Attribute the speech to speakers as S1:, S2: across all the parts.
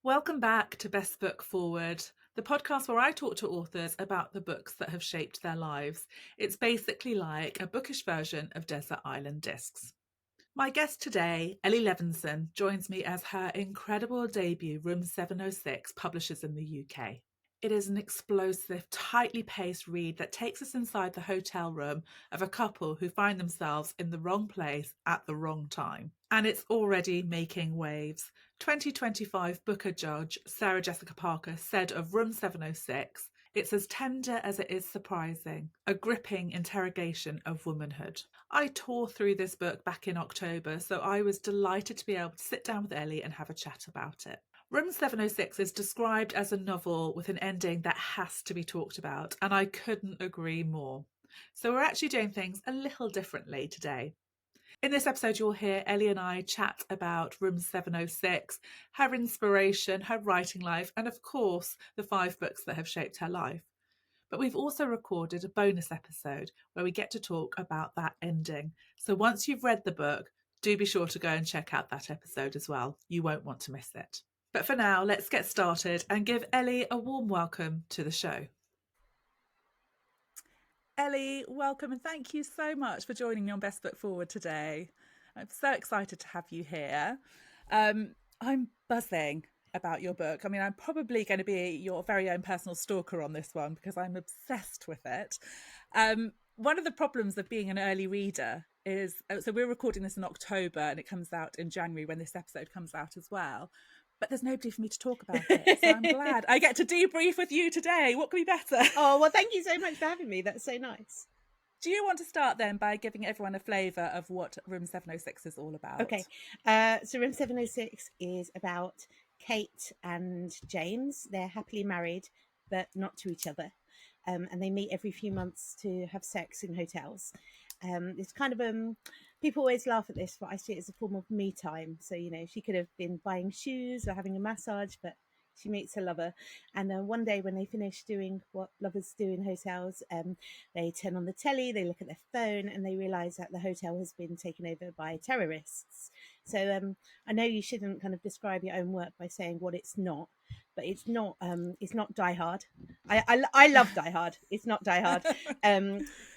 S1: Welcome back to Best Book Forward, the podcast where I talk to authors about the books that have shaped their lives. It's basically like a bookish version of Desert Island Discs. My guest today, Ellie Levenson, joins me as her incredible debut Room 706 publishes in the UK. It is an explosive, tightly paced read that takes us inside the hotel room of a couple who find themselves in the wrong place at the wrong time. And it's already making waves. 2025 Booker judge Sarah Jessica Parker said of Room 706, "It's as tender as it is surprising, a gripping interrogation of womanhood." I tore through this book back in October, so I was delighted to be able to sit down with Ellie and have a chat about it. Room 706 is described as a novel with an ending that has to be talked about, and I couldn't agree more. So we're actually doing things a little differently today. In this episode, you'll hear Ellie and I chat about Room 706, her inspiration, her writing life, and of course, the 5 books that have shaped her life. But we've also recorded a bonus episode where we get to talk about that ending. So once you've read the book, do be sure to go and check out that episode as well. You won't want to miss it. But for now, let's get started and give Ellie a warm welcome to the show. Ellie, welcome and thank you so much for joining me on Best Book Forward today. I'm so excited to have you here. I'm buzzing about your book. I mean, I'm probably going to be your very own personal stalker on this one because I'm obsessed with it. One of the problems of being an early reader is, so we're recording this in October and it comes out in January when this episode comes out as well. But there's nobody for me to talk about it. So I'm glad I get to debrief with you today. What could be better?
S2: Oh, well, thank you so much for having me. That's so nice.
S1: Do you want to start then by giving everyone a flavour of what Room 706 is all about?
S2: Okay. So Room 706 is about Kate and James. They're happily married, but not to each other. And they meet every few months to have sex in hotels. It's kind of people always laugh at this, but I see it as a form of me time. So, you know, she could have been buying shoes or having a massage, but she meets her lover. And one day when they finish doing what lovers do in hotels, they turn on the telly, they look at their phone, and they realise that the hotel has been taken over by terrorists. So I know you shouldn't kind of describe your own work by saying what it's not, but it's not Die Hard. I love Die Hard. It's not Die Hard.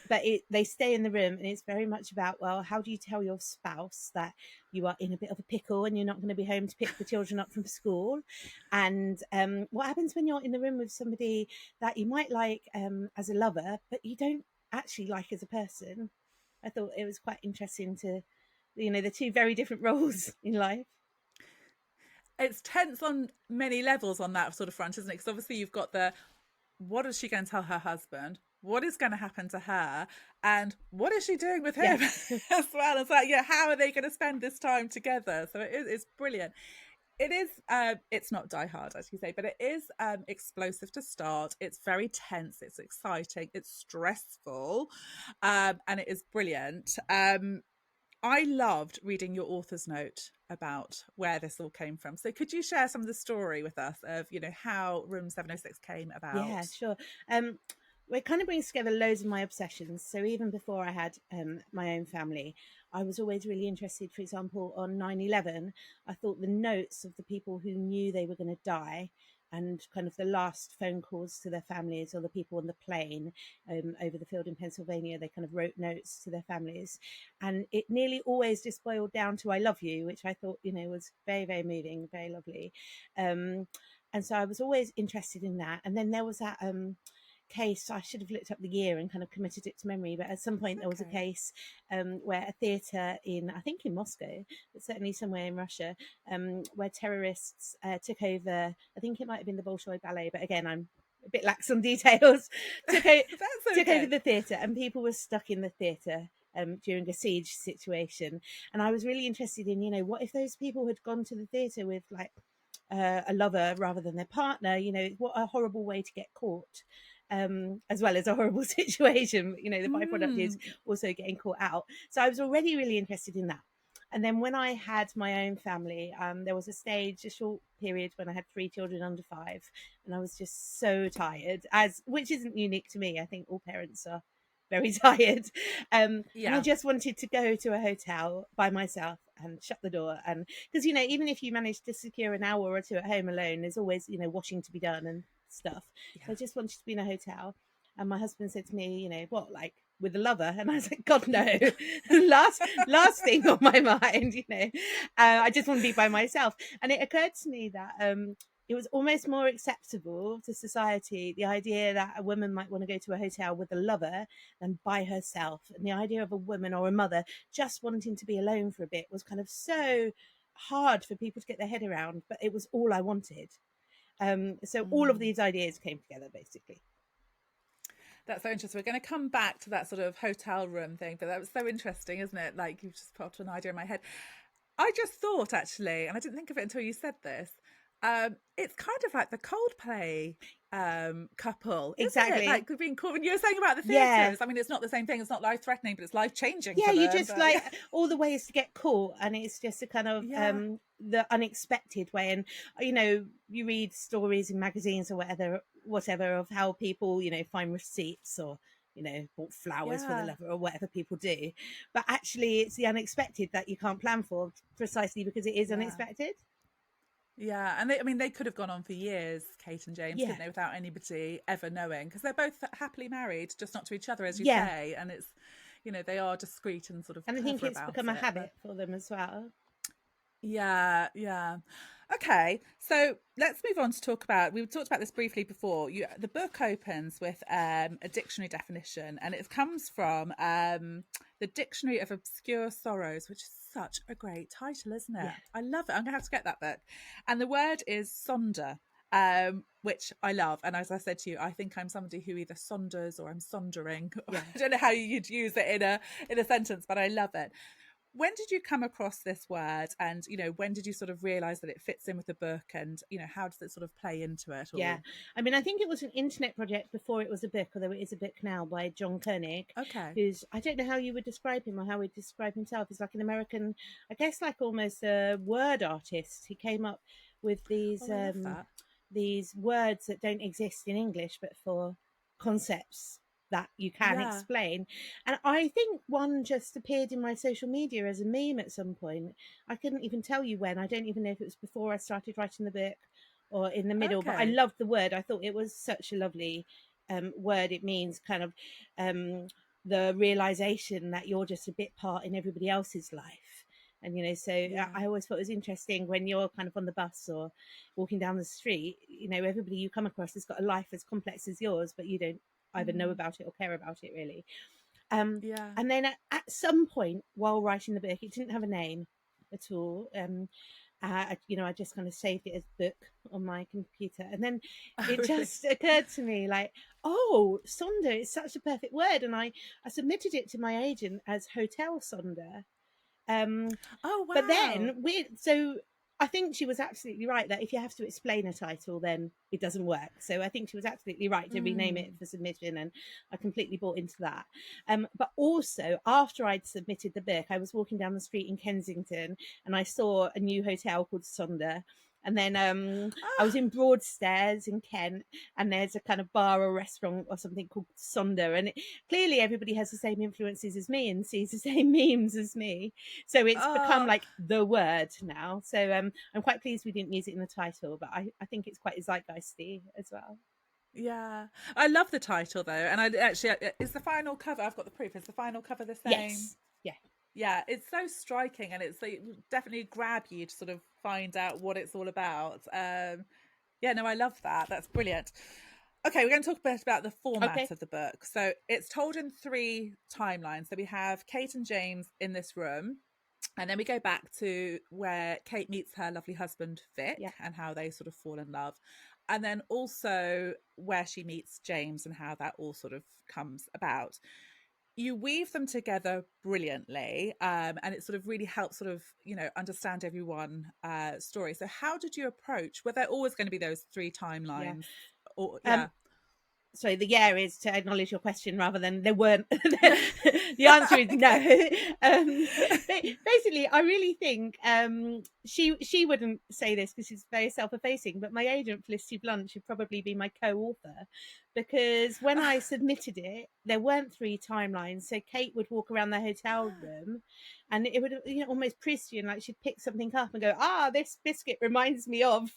S2: But they stay in the room, and it's very much about, well, how do you tell your spouse that you are in a bit of a pickle and you're not going to be home to pick the children up from school? And what happens when you're in the room with somebody that you might like as a lover, but you don't actually like as a person? I thought it was quite interesting to, you know, the two very different roles in life.
S1: It's tense on many levels on that sort of front, isn't it? Because obviously you've got the, what is she going to tell her husband? What is going to happen to her? And what is she doing with him as well? It's like, yeah, how are they going to spend this time together? So it's brilliant. It is, it's not Die Hard, as you say, but it is explosive to start. It's very tense. It's exciting. It's stressful. And it is brilliant. I loved reading your author's note about where this all came from. So could you share some of the story with us of, you know, how Room 706 came about?
S2: Yeah, sure. It kind of brings together loads of my obsessions. So even before I had my own family, I was always really interested, for example, on 9/11. I thought the notes of the people who knew they were going to die and kind of the last phone calls to their families, or the people on the plane over the field in Pennsylvania, they kind of wrote notes to their families. And it nearly always just boiled down to "I love you," which I thought, you know, was very, very moving, very lovely. And so I was always interested in that. And then there was that case, I should have looked up the year and kind of committed it to memory, but at some point there was a case where a theatre in, I think in Moscow, but certainly somewhere in Russia, where terrorists took over, I think it might have been the Bolshoi Ballet, but again, I'm a bit lax on details, took over the theatre, and people were stuck in the theatre during a siege situation. And I was really interested in, you know, what if those people had gone to the theatre with like a lover rather than their partner? You know, what a horrible way to get caught. As well as a horrible situation, you know, the byproduct is also getting caught out. So I was already really interested in that. And then when I had my own family, there was a short period when I had 3 children under 5, and I was just so tired, which isn't unique to me. I think all parents are very tired. And I
S1: Yeah.
S2: just wanted to go to a hotel by myself and shut the door. And because, even if you manage to secure an hour or two at home alone, there's always, washing to be done and stuff. So
S1: Yeah.
S2: I just wanted to be in a hotel. And my husband said to me, what, like with a lover? And I was like, God, no. last thing on my mind, I just want to be by myself. And it occurred to me that it was almost more acceptable to society, the idea that a woman might want to go to a hotel with a lover than by herself. And the idea of a woman or a mother just wanting to be alone for a bit was kind of so hard for people to get their head around, but it was all I wanted. So all of these ideas came together, basically.
S1: That's so interesting. We're going to come back to that sort of hotel room thing, but that was so interesting, isn't it? Like you've just popped an idea in my head. I just thought actually, and I didn't think of it until you said this. It's kind of like the Coldplay couple, isn't
S2: Exactly.
S1: it? Like being caught when you were saying about the theatres.
S2: Yeah.
S1: I mean, it's not the same thing. It's not life threatening, but it's life changing.
S2: Yeah,
S1: for
S2: you
S1: them,
S2: just
S1: but,
S2: like all the ways to get caught, and it's just a kind of
S1: yeah.
S2: the unexpected way. And you read stories in magazines or whatever of how people find receipts or bought flowers for the
S1: Yeah.
S2: lover or whatever people do, but actually it's the unexpected that you can't plan for, precisely because it is
S1: Yeah.
S2: unexpected.
S1: Yeah, and they could have gone on for years, Kate and James, couldn't they, without anybody ever knowing, because they're both happily married, just not to each other, as you say, and it's, they are discreet and sort of
S2: And I think it's become a habit for them as well.
S1: Yeah, yeah. Okay, so let's move on to talk about. We talked about this briefly before. The book opens with a dictionary definition, and it comes from the Dictionary of Obscure Sorrows, which is such a great title, isn't it?
S2: Yeah.
S1: I love it. I'm gonna have to get that book. And the word is sonder, which I love. And as I said to you, I think I'm somebody who either sonders or I'm sondering.
S2: Yeah.
S1: I don't know how you'd use it in a sentence, but I love it. When did you come across this word, and when did you sort of realize that it fits in with the book, and how does it sort of play into it all?
S2: Yeah, I mean, I think it was an internet project before it was a book, although it is a book now, by Jong Koenig.
S1: Okay.
S2: Who's, I don't know how you would describe him or how he'd describe himself. He's like an American, I guess, like almost a word artist. He came up with these words that don't exist in English, but for concepts that you can explain. And I think one just appeared in my social media as a meme at some point. I couldn't even tell you when. I don't even know if it was before I started writing the book or in the middle, but I loved the word. I thought it was such a lovely word. It means kind of the realization that you're just a bit part in everybody else's life. And I always thought it was interesting when you're kind of on the bus or walking down the street, everybody you come across has got a life as complex as yours, but you don't either know about it or care about it, really. And then at some point while writing the book, it didn't have a name at all. I just kind of saved it as book on my computer, and then it just occurred to me like, oh, sonder is such a perfect word, and I submitted it to my agent as hotel sonder.
S1: Oh wow!
S2: But then I think she was absolutely right that if you have to explain a title, then it doesn't work. So I think she was absolutely right to rename it for submission, and I completely bought into that. But also, after I'd submitted the book, I was walking down the street in Kensington, and I saw a new hotel called Sonder. And then I was in Broadstairs in Kent, and there's a kind of bar or restaurant or something called Sonder. And clearly everybody has the same influences as me and sees the same memes as me. So it's become like the word now. So I'm quite pleased we didn't use it in the title, but I think it's quite zeitgeisty as well.
S1: Yeah, I love the title though. And I actually, is the final cover, I've got the proof, is the final cover the same?
S2: Yes. Yeah.
S1: Yeah, it's so striking, and it's definitely grab you to sort of find out what it's all about. Yeah, no, I love that. That's brilliant. Okay, we're going to talk a bit about the format of the book. So it's told in 3 timelines. So we have Kate and James in this room, and then we go back to where Kate meets her lovely husband, Vic, and how they sort of fall in love. And then also where she meets James and how that all sort of comes about. You weave them together brilliantly, and it sort of really helps sort of understand everyone's story. So how did you approach, were there always going to be those 3 timelines?
S2: sorry, the yeah is to acknowledge your question rather than there weren't. The answer is no. Basically, I really think she wouldn't say this because she's very self-effacing, but my agent Felicity Blunt should probably be my co-author, because when I submitted it, there weren't 3 timelines. So Kate would walk around the hotel room, and it would, you know, almost Christian, like she'd pick something up and go, this biscuit reminds me of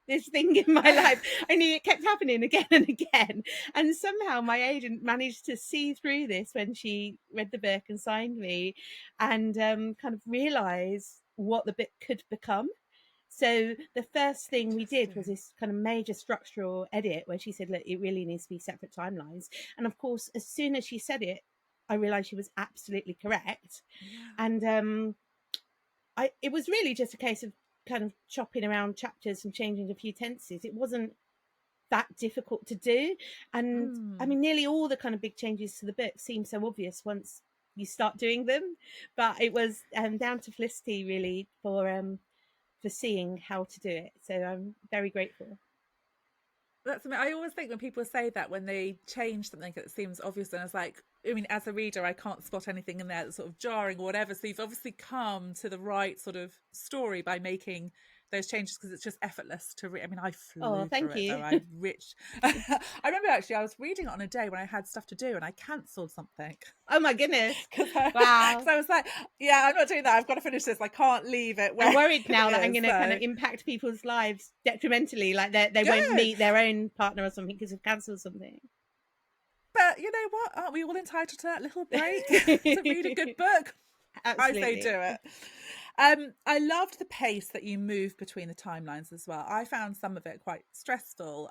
S2: this thing in my life. Only it kept happening again and again. And somehow my agent managed to see through this when she read the book and signed me, and kind of realize what the book could become. So the first thing we did was this kind of major structural edit where she said, look, it really needs to be separate timelines. And of course, as soon as she said it, I realized she was absolutely correct. Yeah. And it was really just a case of kind of chopping around chapters and changing a few tenses. It wasn't that difficult to do. And I mean, nearly all the kind of big changes to the book seem so obvious once you start doing them. But it was down to Felicity really for seeing how to do it. So I'm very grateful.
S1: That's, I always think when people say that, when they change something that seems obvious, and it's like, I mean, as a reader, I can't spot anything in there that's sort of jarring or whatever. So you've obviously come to the right sort of story by making those changes, because it's just effortless to read. I mean, I flew
S2: thank
S1: through
S2: you.
S1: it, though. I rich. I remember actually I was reading it on a day when I had stuff to do and I cancelled something.
S2: Oh my goodness.
S1: Wow. So I was like, yeah, I'm not doing that. I've got to finish this. I can't leave it.
S2: I'm worried now that I'm going to kind of impact people's lives detrimentally, like they won't meet their own partner or something because I've cancelled something.
S1: But you know what? Aren't we all entitled to that little break to read a good book?
S2: Absolutely.
S1: I say do it. I loved the pace that you move between the timelines as well. I found some of it quite stressful,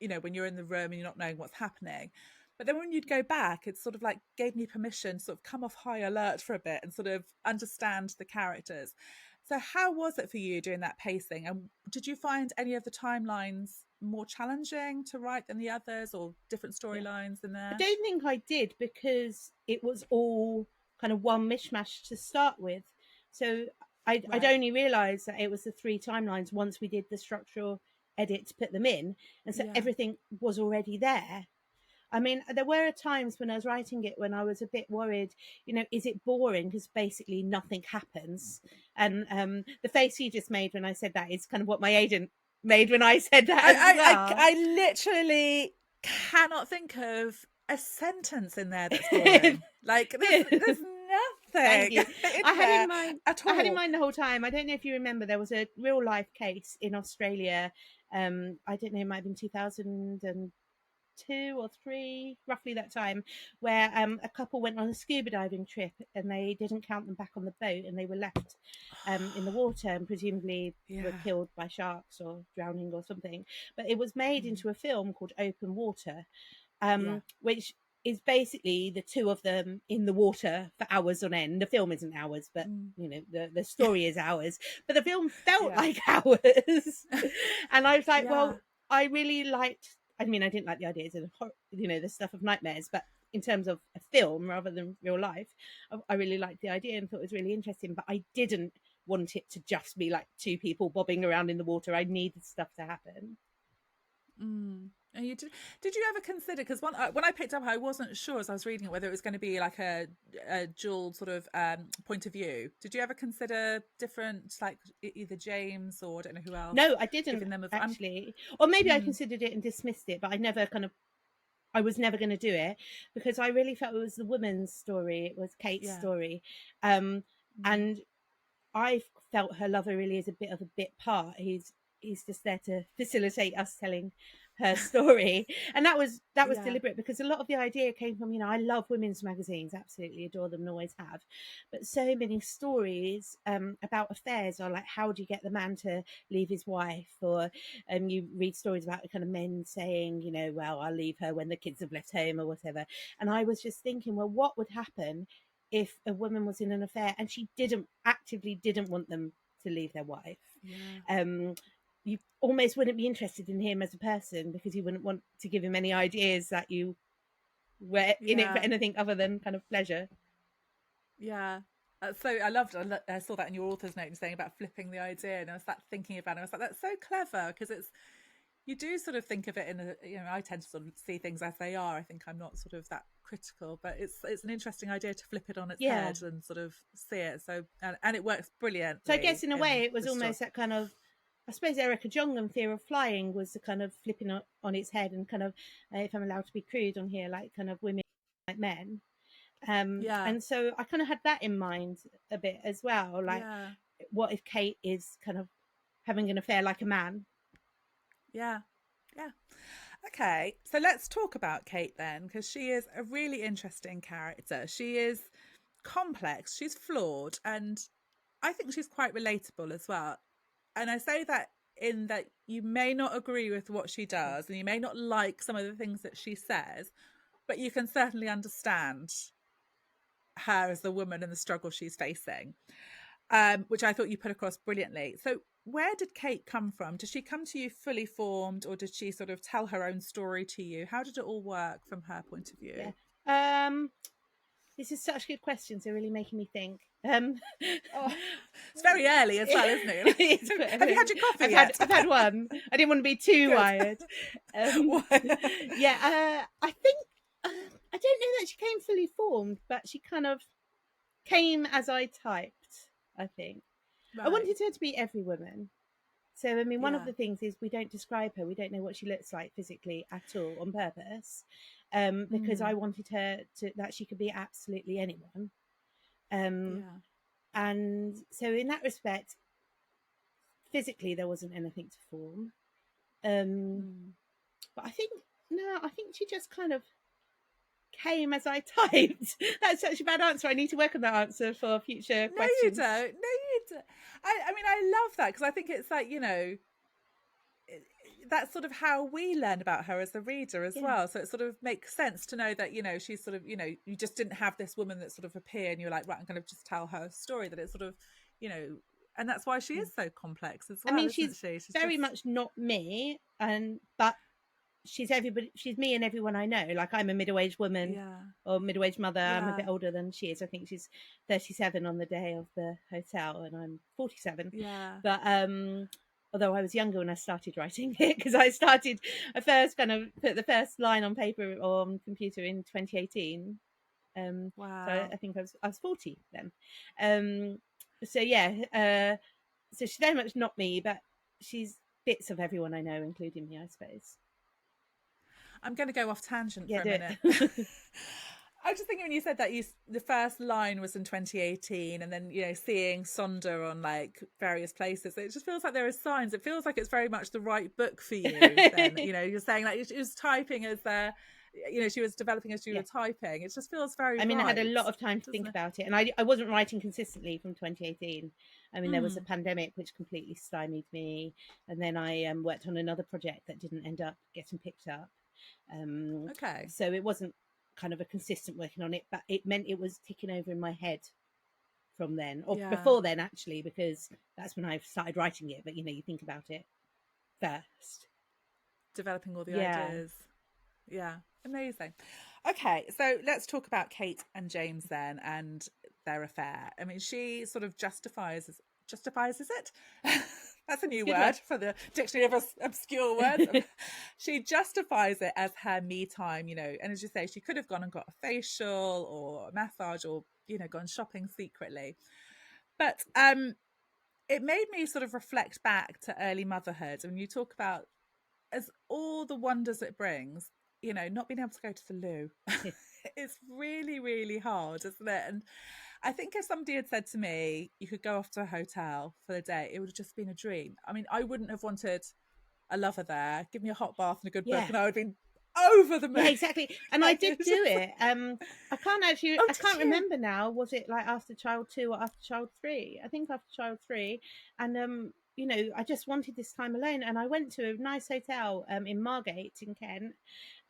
S1: you know, when you're in the room and you're not knowing what's happening. But then when you'd go back, it sort of like gave me permission to sort of come off high alert for a bit and sort of understand the characters. So how was it for you doing that pacing? And did you find any of the timelines more challenging to write than the others, or different storylines in there?
S2: I don't think I did, because it was all kind of one mishmash to start with. So I'd only realised that it was the 3 timelines once we did the structural edit to put them in. And so everything was already there. I mean, there were times when I was writing it when I was a bit worried, you know, is it boring? Because basically nothing happens. And the face you just made when I said that is kind of what my agent made when I said that as well.
S1: I literally cannot think of a sentence in there that's boring. Like, there's nothing.
S2: Thank you. I had in mind the whole time. I don't know if you remember, there was a real life case in Australia. I don't know, it might have been 2002 or 3, roughly that time, where a couple went on a scuba diving trip and they didn't count them back on the boat, and they were left in the water and presumably were killed by sharks or drowning or something. But it was made into a film called Open Water, which is basically the 2 of them in the water for hours on end. The film isn't hours, but you know, the story is hours. But the film felt like hours. And I was like, well, I really liked, I mean, I didn't like the ideas and, you know, the stuff of nightmares, but in terms of a film rather than real life, I really liked the idea and thought it was really interesting. But I didn't want it to just be like 2 people bobbing around in the water. I needed stuff to happen.
S1: And you did you ever consider, because when I picked up, I wasn't sure as I was reading it whether it was going to be like a dual sort of point of view. Did you ever consider different, like either James or I don't know who else?
S2: No, I didn't actually. Or maybe I considered it and dismissed it, but I was never going to do it, because I really felt it was the woman's story. It was Kate's story. And I felt her lover really is a bit of a bit part. He's just there to facilitate us telling her story, and that was deliberate, because a lot of the idea came from, you know, I love women's magazines, absolutely adore them and always have, but so many stories about affairs are like, how do you get the man to leave his wife? Or you read stories about kind of men saying, you know, well, I'll leave her when the kids have left home or whatever. And I was just thinking, well, what would happen if a woman was in an affair and she actively didn't want them to leave their wife? You almost wouldn't be interested in him as a person, because you wouldn't want to give him any ideas that you were in it for anything other than kind of pleasure.
S1: So I saw that in your author's note saying about flipping the idea, and I was thinking about it. I was like, that's so clever, because You do sort of think of it in a, I tend to sort of see things as they are. I think I'm not sort of that critical, but it's an interesting idea to flip it on its
S2: Yeah.
S1: head and sort of see it. So, and it works brilliantly.
S2: So I guess in a way it was almost that kind of, I suppose Erica Jong and Fear of Flying was the kind of flipping on its head and kind of, if I'm allowed to be crude on here, like kind of women like men. And so I kind of had that in mind a bit as well. Like, what if Kate is kind of having an affair like a man?
S1: Yeah. Okay, so let's talk about Kate then, because she is a really interesting character. She is complex, she's flawed, and I think she's quite relatable as well. And I say that in that you may not agree with what she does and you may not like some of the things that she says, but you can certainly understand her as the woman and the struggle she's facing, which I thought you put across brilliantly. So where did Kate come from? Did she come to you fully formed, or did she sort of tell her own story to you? How did it all work from her point of view?
S2: Yeah. This is such good questions. They're really making me think.
S1: It's very early as well, isn't it? Have you had your coffee yet?
S2: I've had one. I didn't want to be too wired. Yeah, I think, I don't know that she came fully formed, but she kind of came as I typed, I think. Right. I wanted her to be every woman. So, I mean, one of the things is we don't describe her. We don't know what she looks like physically at all on purpose, because I wanted her that she could be absolutely anyone. And so in that respect, physically, there wasn't anything to form. But I think she just kind of came as I typed. That's such a bad answer. I need to work on that answer for future questions.
S1: No, you don't. I mean, I love that, because I think it's like, that's sort of how we learn about her as a reader as well. So it sort of makes sense to know that, she's sort of, you just didn't have this woman that sort of appeared and you're like, right, I'm going to just tell her story, that it's sort of, and that's why she is so complex as well. I mean, she's
S2: very much not me, but she's everybody. She's me and everyone I know. Like, I'm a middle-aged woman or middle-aged mother. I'm a bit older than she is. I think she's 37 on the day of the hotel, and I'm 47. But although I was younger when I started writing it, because I first kind of put the first line on paper or on computer in 2018. So I think I was 40 then. So she's very much not me, but she's bits of everyone I know, including me, I suppose.
S1: I'm going to go off tangent for a minute. I was just thinking when you said that the first line was in 2018, and then seeing Sonder on like various places, it just feels like there are signs. It feels like it's very much the right book for you. Then you're saying like she was typing as she was developing as you were typing. It just feels very. I
S2: mean, I had a lot of time to think about it, and I wasn't writing consistently from 2018. I mean, there was a pandemic which completely stymied me, and then I worked on another project that didn't end up getting picked up. So it wasn't kind of a consistent working on it, but it meant it was ticking over in my head from then, or before then actually, because that's when I started writing it. But you think about it first,
S1: developing all the ideas. Amazing. Okay, so let's talk about Kate and James then, and their affair. I mean, she sort of justifies is it? That's a new word for the dictionary of obscure words. She justifies it as her me time, and as you say, she could have gone and got a facial or a massage, or, gone shopping secretly. But it made me sort of reflect back to early motherhood. When you talk about as all the wonders it brings, not being able to go to the loo. It's really, really hard, isn't it? And I think if somebody had said to me, you could go off to a hotel for the day, it would have just been a dream. I mean, I wouldn't have wanted a lover there. Give me a hot bath and a good book, and I would have been over the moon.
S2: Yeah, exactly. And I did do it. I can't remember now. Was it like after child 2 or after child 3? I think after child 3. And I just wanted this time alone, and I went to a nice hotel in Margate in Kent.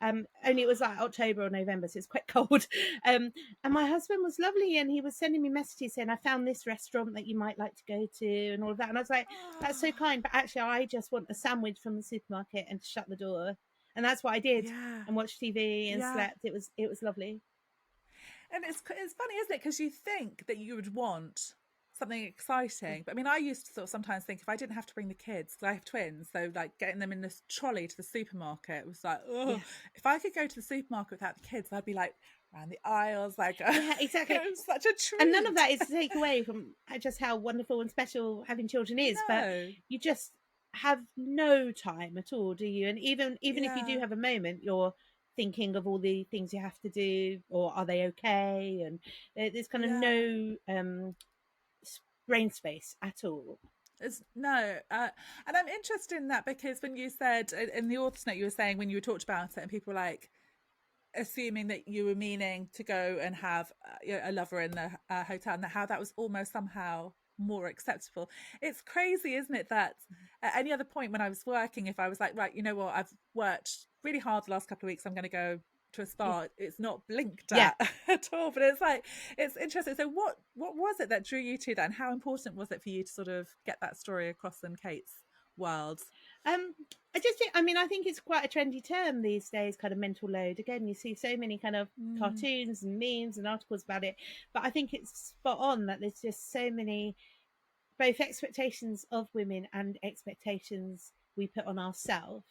S2: Only it was like October or November, so it's quite cold. And my husband was lovely, and he was sending me messages saying, I found this restaurant that you might like to go to, and all of that. And I was like, that's so kind, but actually I just want a sandwich from the supermarket and to shut the door. And that's what I did, and watched TV and slept. It was lovely.
S1: And it's funny, isn't it? Because you think that you would want something exciting. But I mean, I used to sort of sometimes think if I didn't have to bring the kids, because I have twins, so like getting them in this trolley to the supermarket was like, oh,
S2: Yeah.
S1: if I could go to the supermarket without the kids, I'd be like around the aisles, like,
S2: Yeah, exactly.
S1: it was such a treat.
S2: And none of that is to take away from just how wonderful and special having children is, but
S1: No.
S2: you just have no time at all, do you? And even if you do
S1: Yeah.
S2: have a moment, you're thinking of all the things you have to do, or are they okay? And there's kind of
S1: Yeah.
S2: no brain space at all.
S1: No, and I'm interested in that because when you said in the author's note, you were saying when you talked about it, and people were like assuming that you were meaning to go and have a lover in the hotel, and how that was almost somehow more acceptable. It's crazy, isn't it, that at any other point when I was working, if I was like, right, you know what, I've worked really hard the last couple of weeks, I'm going to go to a spa, it's not blinked
S2: Yeah.
S1: at at all. But it's like, it's interesting. So what was it that drew you to that, and how important was it for you to sort of get that story across in Kate's world?
S2: I just think, I mean, I think it's quite a trendy term these days, kind of mental load. Again, you see so many kind of cartoons and memes and articles about it, but I think it's spot on that there's just so many both expectations of women and expectations we put on ourselves.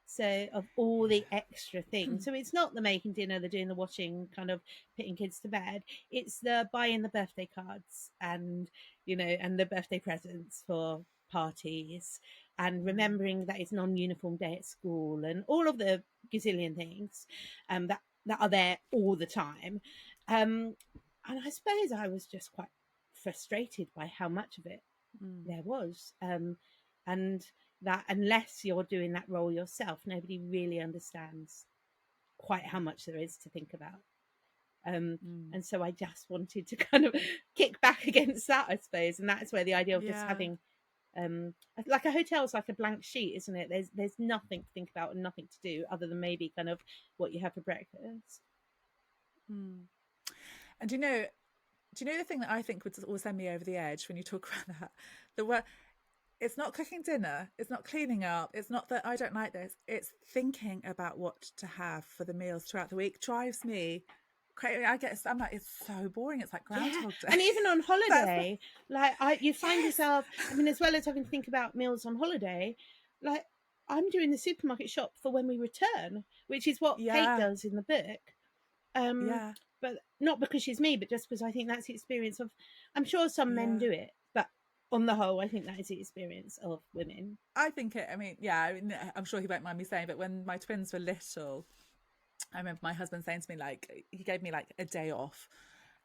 S2: So of all the extra things. So it's not the making dinner, the doing the washing, kind of putting kids to bed. It's the buying the birthday cards and, you know, and the birthday presents for parties, and remembering that it's non-uniform day at school, and all of the gazillion things that are there all the time. And I suppose I was just quite frustrated by how much of it there was, and that unless you're doing that role yourself, nobody really understands quite how much there is to think about. And so I just wanted to kind of kick back against that, I suppose, and that's where the idea of just having like a hotel is like a blank sheet, isn't it? There's nothing to think about and nothing to do other than maybe kind of what you have for breakfast.
S1: And do you know the thing that I think would send me over the edge when you talk about that? The word, it's not cooking dinner, it's not cleaning up, it's not that I don't like this, it's thinking about what to have for the meals throughout the week drives me crazy. I'm like, it's so boring, it's like Groundhog Day.
S2: And even on holiday, you find yourself, I mean, as well as having to think about meals on holiday, like I'm doing the supermarket shop for when we return, which is what Kate does in the book. But not because she's me, but just because I think that's the experience of, I'm sure some men do it, but on the whole, I think that is the experience of women.
S1: I think it, I mean, I'm sure he won't mind me saying, but when my twins were little, I remember my husband saying to me, like, he gave me like a day off,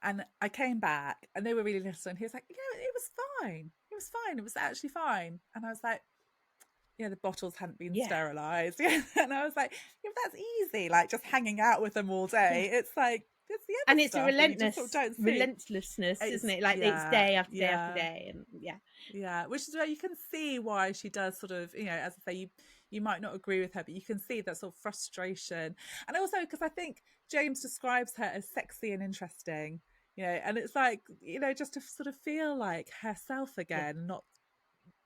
S1: and I came back and they were really little, and he was like, yeah, it was fine. It was fine. It was actually fine. And I was like, yeah, the bottles hadn't been sterilised. And I was like, yeah, that's easy. Like just hanging out with them all day. It's like, it's the other
S2: and it's
S1: stuff
S2: a relentlessness, isn't it? Like it's day after day after day, and
S1: which is where you can see why she does sort of, you know, as I say, you might not agree with her, but you can see that sort of frustration. And also because I think James describes her as sexy and interesting, you know, and it's like, you know, just to sort of feel like herself again, not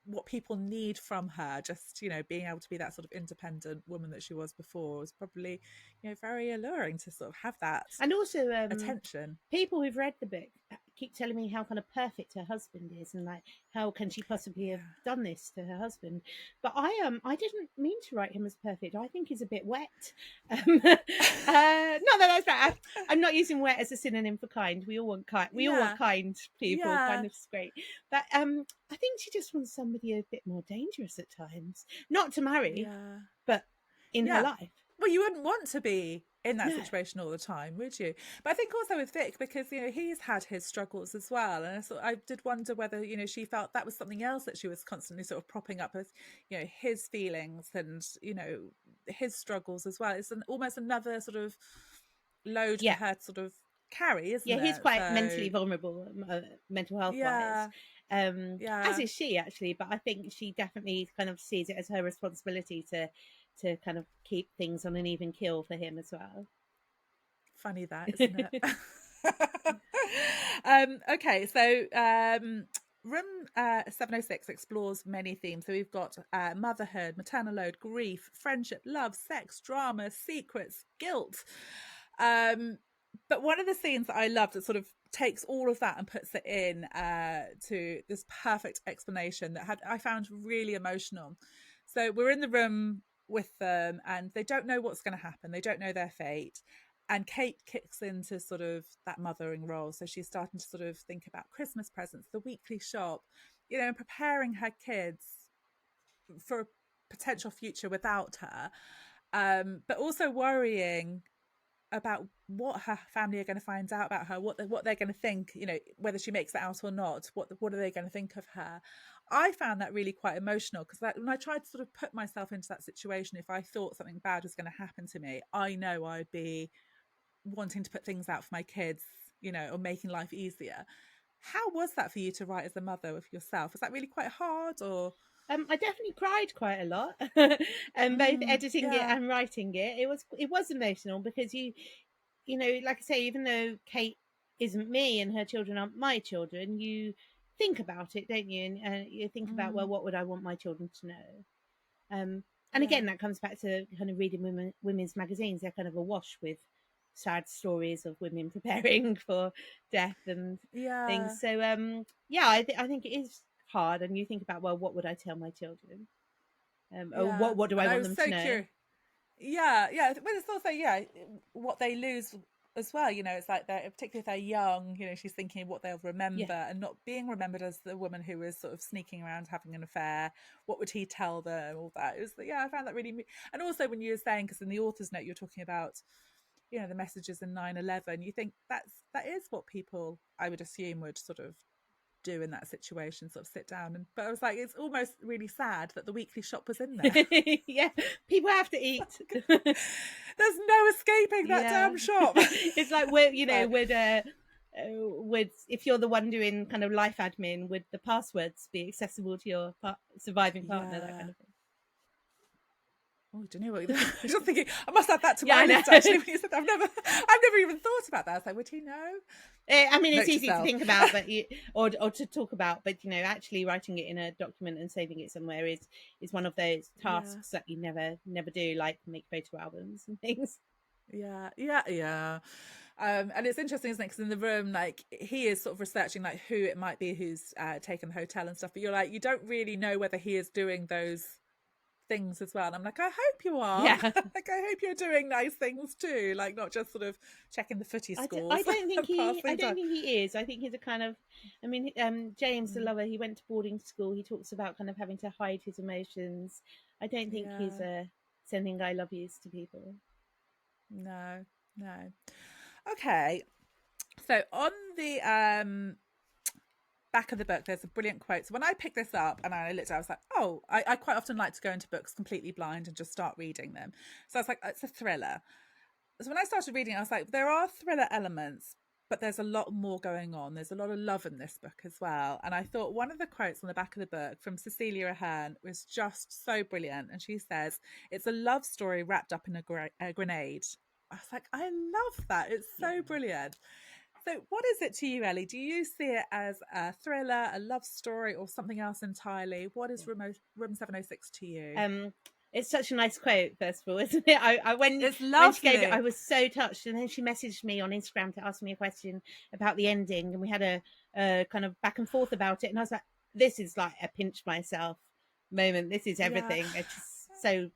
S1: what people need from her, just, you know, being able to be that sort of independent woman that she was before was probably, you know, very alluring to sort of have that.
S2: And also
S1: attention.
S2: People who've read the book keep telling me how kind of perfect her husband is, and like how can she possibly have done this to her husband. But I didn't mean to write him as perfect. I think he's a bit wet. Not that that's bad. I'm not using wet as a synonym for kind. We all want kind. We all want kind people. Kind of great. But I think she just wants somebody a bit more dangerous at times, not to marry, but in her life.
S1: Well, you wouldn't want to be in that situation all the time, would you? But I think also with Vic, because, you know, he's had his struggles as well. And I did wonder whether, you know, she felt that was something else that she was constantly sort of propping up as, you know, his feelings and, you know, his struggles as well. It's almost another sort of load for her to sort of carry, isn't it?
S2: Yeah, he's quite mentally vulnerable, mental health wise. As is she, actually. But I think she definitely kind of sees it as her responsibility to kind of keep things on an even keel for him as well.
S1: Funny that, isn't it? Okay, so Room 706 explores many themes. So we've got motherhood, maternal load, grief, friendship, love, sex, drama, secrets, guilt. But one of the scenes that I loved that sort of takes all of that and puts it in to this perfect explanation that I found really emotional. So we're in the room with them and they don't know what's going to happen. They don't know their fate. And Kate kicks into sort of that mothering role. So she's starting to sort of think about Christmas presents, the weekly shop, and preparing her kids for a potential future without her. But also worrying about what her family are going to find out about her, what they're going to think, whether she makes it out or not, what are they going to think of her. I found that really quite emotional because when I tried to sort of put myself into that situation, if I thought something bad was going to happen to me, I know I'd be wanting to put things out for my kids, or making life easier. How was that for you to write as a mother of yourself? Was that really quite hard, or?
S2: I definitely cried quite a lot, and both editing it and writing it. It was emotional because you know, like I say, even though Kate isn't me and her children aren't my children, you think about it, don't you? And you think about, well, what would I want my children to know? And again, that comes back to kind of reading women's magazines. They're kind of awash with sad stories of women preparing for death and things. So I think it is hard, and you think about, well, what would I tell my children? Or what do I want them to know?
S1: Curious. Yeah, but it's also what they lose as well. It's like particularly if they're young. She's thinking what they'll remember and not being remembered as the woman who was sort of sneaking around having an affair. What would he tell them? All that. It was I found that really. And also when you were saying, because in the author's note you're talking about, the messages in 9/11. You think that is what people, I would assume, would sort of do in that situation, sort of sit down. But I was like, it's almost really sad that the weekly shop was in there.
S2: Yeah, people have to eat.
S1: There's no escaping that damn shop.
S2: It's like, would if you're the one doing kind of life admin, would the passwords be accessible to your surviving partner, that kind of thing?
S1: Oh, do you know what? I was just thinking, I must add that to my list. Actually, when you said that, I've never even thought about that. I was like, would he know?
S2: I mean, it's easy to think about, but or to talk about, but actually writing it in a document and saving it somewhere is one of those tasks that you never do, like make photo albums and things.
S1: Yeah. And it's interesting, isn't it? Because in the room, like, he is sort of researching like who it might be who's taken the hotel and stuff, but you're like, you don't really know whether he is doing those things as well. And I'm like, I hope you are.
S2: Yeah.
S1: Like, I hope you're doing nice things too, like not just sort of checking the footy scores.
S2: I don't think he is. I think he's a kind of, I mean, James the lover, he went to boarding school. He talks about kind of having to hide his emotions. I don't think he's sending I love yous to people.
S1: No. Okay, so on the back of the book there's a brilliant quote. So when I picked this up and I looked at it, I was like, oh, I quite often like to go into books completely blind and just start reading them. So I was like, it's a thriller. So when I started reading, I was like, there are thriller elements, but there's a lot more going on. There's a lot of love in this book as well. And I thought one of the quotes on the back of the book from Cecilia Ahern was just so brilliant. And she says, it's a love story wrapped up in a grenade. I was like, I love that. It's so brilliant. So what is it to you, Ellie? Do you see it as a thriller, a love story, or something else entirely? What is Room 706 to you?
S2: It's such a nice quote, first of all, isn't it? When she gave it, I was so touched. And then she messaged me on Instagram to ask me a question about the ending. And we had a kind of back and forth about it. And I was like, this is like a pinch myself moment. This is everything. Yeah. It's just so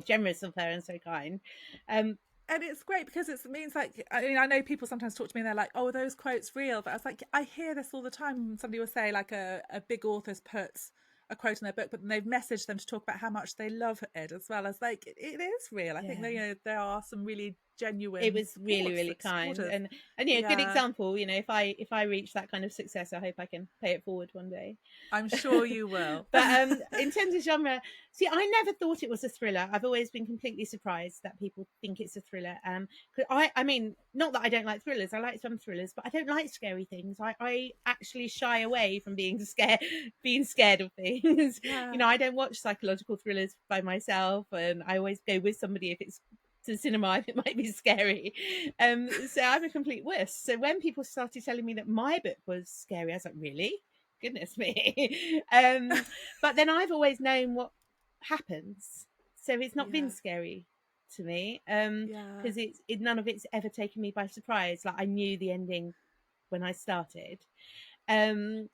S2: generous of her and so kind.
S1: And it's great because it means, like, I mean, I know people sometimes talk to me and they're like, oh, are those quotes real? But I was like, I hear this all the time. Somebody will say, like, a big author's put a quote in their book, but then they've messaged them to talk about how much they love it, as well as, like, it is real. I think that, there are some really genuine.
S2: It was really kind, and good example. If I reach that kind of success, I hope I can pay it forward one day.
S1: I'm sure you will.
S2: But in terms of genre, see, I never thought it was a thriller. I've always been completely surprised that people think it's a thriller. I mean, not that I don't like thrillers. I like some thrillers, but I don't like scary things. I actually shy away from being scared of things. I don't watch psychological thrillers by myself, and I always go with somebody if it's to cinema, if it might be scary. So I'm a complete wuss. So when people started telling me that my book was scary, I was like, really? Goodness me. But then I've always known what happens, so it's not been scary to me, because none of it's ever taken me by surprise. Like, I knew the ending when I started. So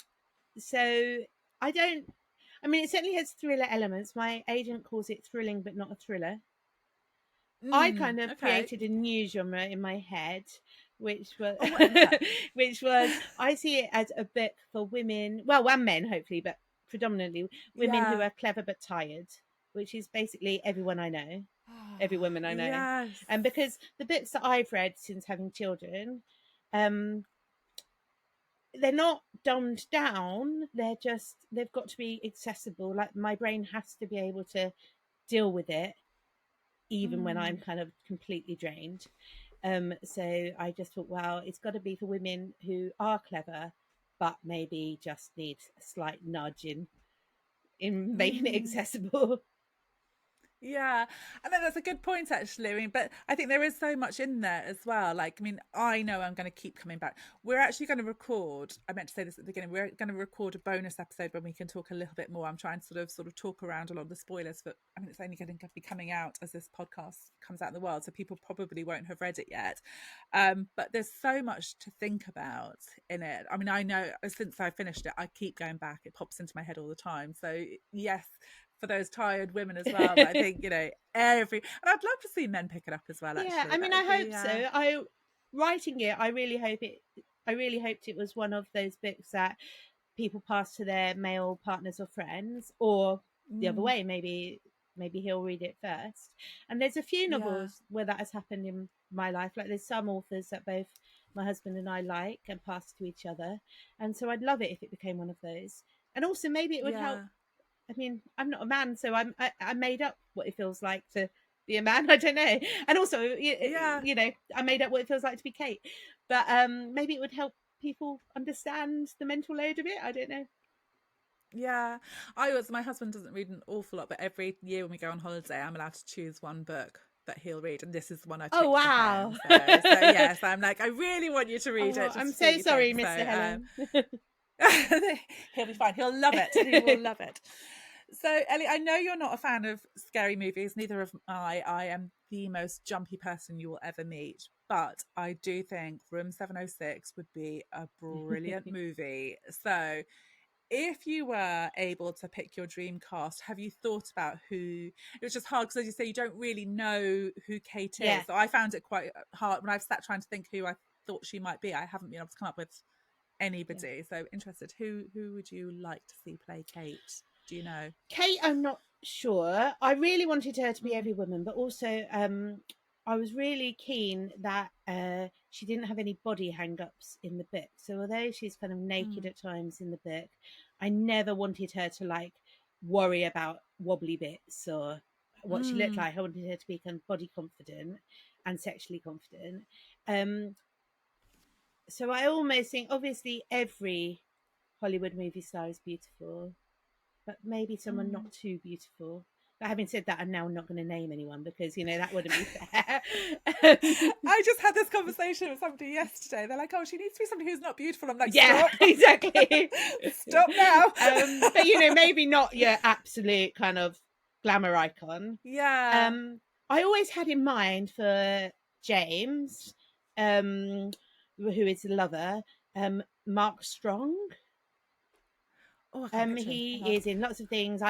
S2: it certainly has thriller elements. My agent calls it thrilling, but not a thriller. I kind of created a new genre in my head, which was I see it as a book for women, and men hopefully, but predominantly women who are clever but tired, which is basically everyone I know, every woman I know.
S1: Yes.
S2: And because the books that I've read since having children, they're not dumbed down. They've got to be accessible. Like my brain has to be able to deal with it, even when I'm kind of completely drained. So I just thought, well, it's got to be for women who are clever, but maybe just need a slight nudge in making it accessible.
S1: Yeah, I mean, that's a good point, actually. I mean, but I think there is so much in there as well. Like, I mean, I know I'm going to keep coming back. We're actually going to record, I meant to say this at the beginning, we're going to record a bonus episode when we can talk a little bit more. I'm trying to sort of talk around a lot of the spoilers, but I mean, it's only going to be coming out as this podcast comes out in the world, so people probably won't have read it yet. But there's so much to think about in it. I mean, I know since I finished it, I keep going back. It pops into my head all the time. So yes, for those tired women as well. But I think, and I'd love to see men pick it up as well. Actually,
S2: yeah, I mean, I hope so. Writing it, I really hoped it was one of those books that people pass to their male partners or friends, or the other way. Maybe he'll read it first. And there's a few novels where that has happened in my life. Like there's some authors that both my husband and I like and pass to each other. And so I'd love it if it became one of those. And also maybe it would help. I mean, I'm not a man, so I made up what it feels like to be a man. I don't know. And also, I made up what it feels like to be Kate. But maybe it would help people understand the mental load of it. I don't know.
S1: Yeah, my husband doesn't read an awful lot, but every year when we go on holiday, I'm allowed to choose one book that he'll read, and this is the one I picked.
S2: Oh, wow.
S1: So yes, I'm like, I really want you to read it.
S2: I'm so sorry, Mr. Helen.
S1: He'll be fine. He'll love it. He will love it. So, Ellie, I know you're not a fan of scary movies. Neither am I. I am the most jumpy person you will ever meet. But I do think Room 706 would be a brilliant movie. So, if you were able to pick your dream cast, have you thought about who? It was just hard because, as you say, you don't really know who Kate is. So I found it quite hard when I've sat trying to think who I thought she might be. I haven't been able to come up with anybody. So interested, who would you like to see play Kate? Do you know?
S2: Kate, I'm not sure. I really wanted her to be every woman, but also I was really keen that she didn't have any body hang-ups in the book. So although she's kind of naked at times in the book, I never wanted her to like worry about wobbly bits or what she looked like. I wanted her to be kind of body confident and sexually confident. So I almost think, obviously, every Hollywood movie star is beautiful, but maybe someone not too beautiful. But having said that, I'm now not going to name anyone because, that wouldn't be fair.
S1: I just had this conversation with somebody yesterday. They're like, oh, she needs to be somebody who's not beautiful. I'm like,
S2: yeah,
S1: stop.
S2: Exactly.
S1: Stop now.
S2: But, maybe not your absolute kind of glamour icon.
S1: Yeah.
S2: I always had in mind for James, who is the lover, Mark Strong.
S1: Oh,
S2: he is in lots of things.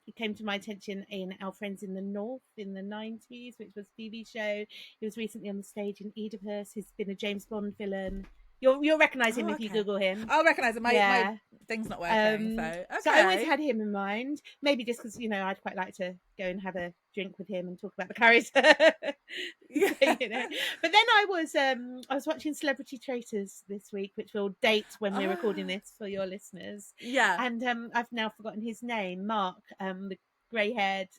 S2: He came to my attention in Our Friends in the North in the 90s, which was a TV show. He was recently on the stage in Oedipus. He's been a James Bond villain. You'll recognise him if you Google him.
S1: I'll recognise him. My thing's not working. So
S2: I always had him in mind. Maybe just because, I'd quite like to go and have a drink with him and talk about the curries.
S1: Yeah.
S2: But then I was watching Celebrity Traitors this week, which will date when we're recording this for your listeners.
S1: Yeah.
S2: And I've now forgotten his name, Mark, the grey-haired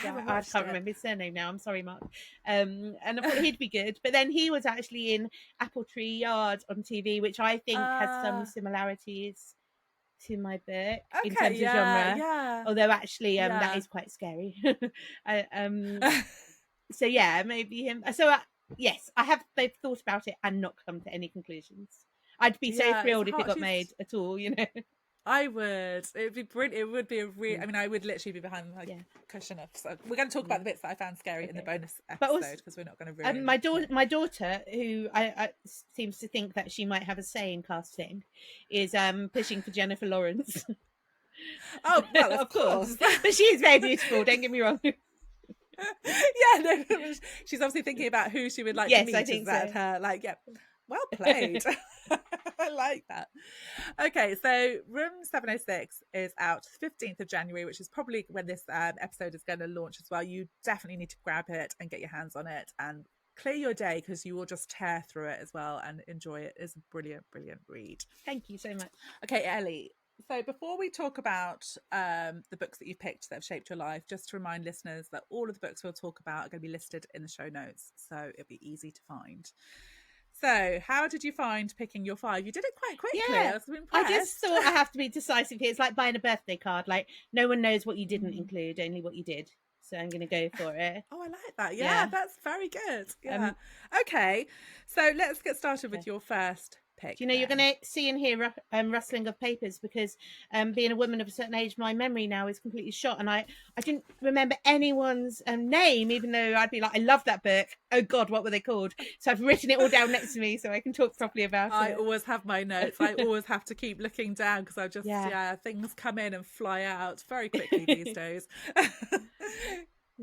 S2: I can't remember his surname now. I'm sorry, Mark. And I thought he'd be good. But then he was actually in Apple Tree Yard on TV, which I think has some similarities to my book in terms of genre.
S1: Yeah.
S2: Although actually that is quite scary. So yeah, maybe him. So yes, they've thought about it and not come to any conclusions. I'd be so thrilled if it got made at all,
S1: I would. It would be brilliant. It would be a real. I mean, I would literally be behind my cushion. So we're going to talk about the bits that I found scary in the bonus episode because we're not going to ruin.
S2: My daughter, who I seems to think that she might have a say in casting, is pushing for Jennifer Lawrence.
S1: Oh well, of course.
S2: But she is very beautiful. Don't get me wrong.
S1: Yeah, no, she's obviously thinking about who she would like to meet.
S2: I think so.
S1: Her, like, yeah, well played. I like that. Okay, so Room 706 is out 15th of January, which is probably when this episode is going to launch as well. You definitely need to grab it and get your hands on it and clear your day because you will just tear through it as well and enjoy it. It's a brilliant, brilliant read.
S2: Thank you so much.
S1: Okay, Ellie. So before we talk about the books that you've picked that have shaped your life, just to remind listeners that all of the books we'll talk about are going to be listed in the show notes, so it'll be easy to find. So how did you find picking your 5? You did it quite quickly.
S2: Yeah.
S1: I was impressed.
S2: I just thought I have to be decisive here. It's like buying a birthday card. Like, no one knows what you didn't include, only what you did. So I'm going to go for it.
S1: Oh, I like that. Yeah, that's very good. Yeah. Okay, so let's get started with your first pick.
S2: Do you know, you're going to see and hear rustling of papers because being a woman of a certain age, my memory now is completely shot, and I didn't remember anyone's name, even though I'd be like, I love that book. Oh God, what were they called? So I've written it all down next to me so I can talk properly about it.
S1: I always have my notes. I always have to keep looking down because I just things come in and fly out very quickly these days.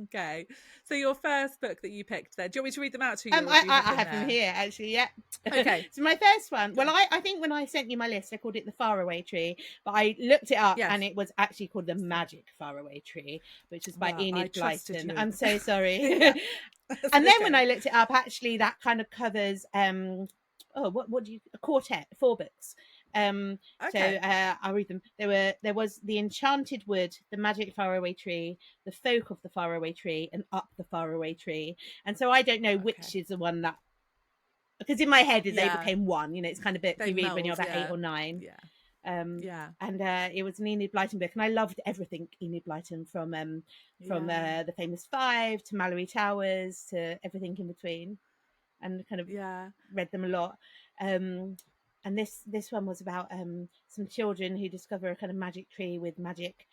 S1: Okay, so your first book that you picked there, do you want me to read them out to you?
S2: I have them here actually. Yeah.
S1: Okay.
S2: So my first one, well, I think when I sent you my list I called it the Faraway Tree, but I looked it up and it was actually called the Magic Faraway Tree, which is by Enid Blyton. I'm so sorry. And then when I looked it up, actually that kind of covers what do you, a quartet, 4 books. So I'll read them. There was The Enchanted Wood, The Magic Faraway Tree, The Folk of the Faraway Tree, and Up the Faraway Tree. And so I don't know which is the one that, because in my head they became one. You know, it's kind of bit you read when you're about 8 or 9. And it was an Enid Blyton book, and I loved everything Enid Blyton from the Famous Five to Mallory Towers to everything in between, and kind of read them a lot. And this one was about some children who discover a kind of magic tree with magic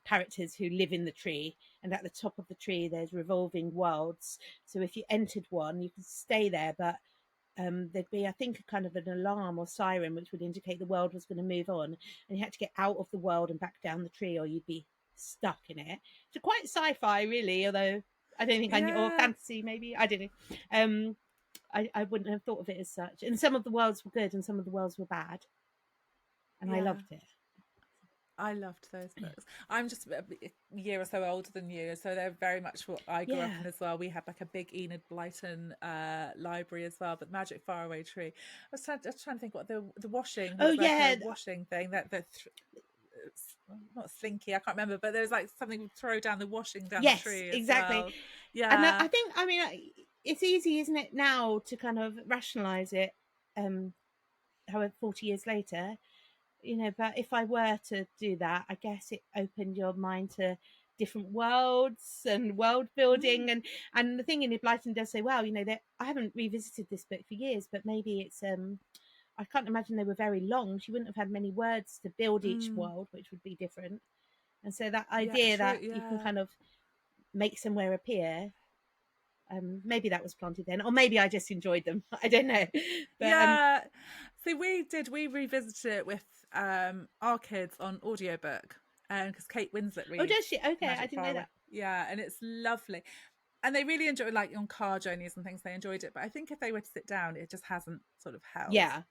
S2: characters who live in the tree, and at the top of the tree there's revolving worlds. So if you entered one, you could stay there, but there'd be, I think, a kind of an alarm or siren which would indicate the world was going to move on, and you had to get out of the world and back down the tree, or you'd be stuck in it. So quite sci-fi, really, although I don't think I knew, or fantasy maybe, I don't know. I wouldn't have thought of it as such. And some of the worlds were good and some of the worlds were bad. And I loved it.
S1: I loved those books. I'm just a year or so older than you, so they're very much what I grew up in as well. We had like a big Enid Blyton library as well, but Magic Faraway Tree. I was trying to think what the washing. The washing thing that not slinky, I can't remember, but there was like something would throw down the washing down the tree.
S2: Exactly.
S1: Well. Yeah,
S2: and I think, I mean, it's easy, isn't it, now to kind of rationalize it, however 40 years later, you know. But if I were to do that, I guess it opened your mind to different worlds and world building. And the thing in Blyton does say, well, you know, that I haven't revisited this book for years, but maybe it's I can't imagine they were very long. She wouldn't have had many words to build each world, which would be different. And so that idea that you can kind of make somewhere appear, maybe that was planted then, or maybe I just enjoyed them. I don't know. But,
S1: so we revisited it with our kids on audiobook, because Kate Winslet reads.
S2: Oh, does she? Okay,
S1: Magic
S2: I didn't know that.
S1: Yeah, and it's lovely. And they really enjoy, like on car journeys and things, they enjoyed it. But I think if they were to sit down, it just hasn't sort of held.
S2: Yeah.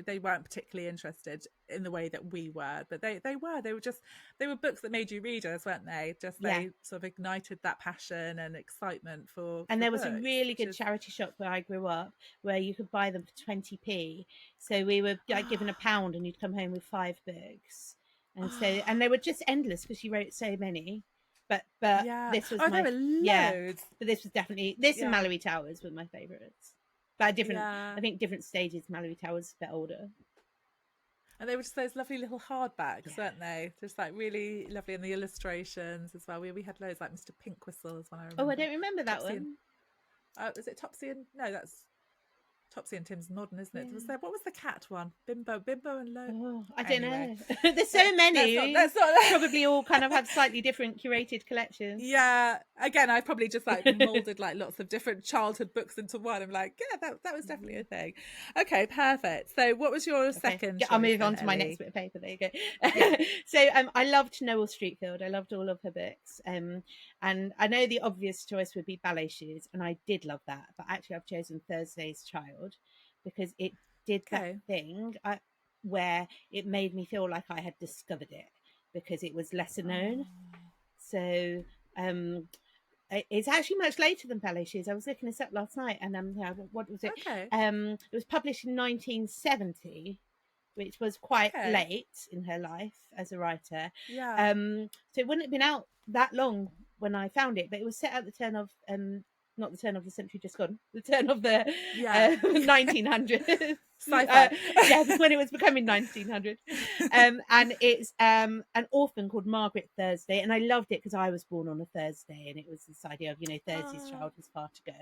S1: They weren't particularly interested in the way that we were, but they were books that made you readers, weren't they? They sort of ignited that passion and excitement for.
S2: And there was a really good charity shop where I grew up where you could buy them for 20p. So we were like given £1 and you'd come home with 5 books, and they were just endless because she wrote so many. But this was
S1: there were loads.
S2: But this was definitely and Mallory Towers were my favourites. But I think different stages. Mallory Towers a bit older,
S1: and they were just those lovely little hardbacks, weren't they? Just like really lovely, and the illustrations as well. We had loads, like Mr. Pinkwhistle as well. I remember.
S2: Oh, I don't remember that one.
S1: Is it Topsy and no? That's Topsy and Tim's modern, isn't it?
S2: Yeah.
S1: What was the cat one? Bimbo and Lo.
S2: Oh, I don't
S1: Anyway.
S2: know. There's so many.
S1: That's not
S2: Probably all kind of have slightly different curated collections.
S1: Yeah. Again, I probably just like molded like lots of different childhood books into one. I'm like, yeah, that was definitely a thing. Okay, perfect. So what was your second choice?
S2: I'll move on
S1: then,
S2: to my
S1: Ellie?
S2: next bit of paper. There you go. Yeah. So I loved Noel Streatfeild. I loved all of her books. And I know the obvious choice would be Ballet Shoes, and I did love that. But actually, I've chosen Thursday's Child because it did that thing where it made me feel like I had discovered it because it was lesser known. So it's actually much later than Ballet Shoes. I was looking this up last night, and what was it?
S1: Okay.
S2: It was published in 1970, which was quite late in her life as a writer.
S1: Yeah.
S2: So it wouldn't have been out that long when I found it, but it was set at the turn of not the turn of the century just gone, the turn of the 1900s. When it was becoming 1900. And it's an orphan called Margaret Thursday, and I loved it because I was born on a Thursday, and it was this idea of, Thursday's child was far to go.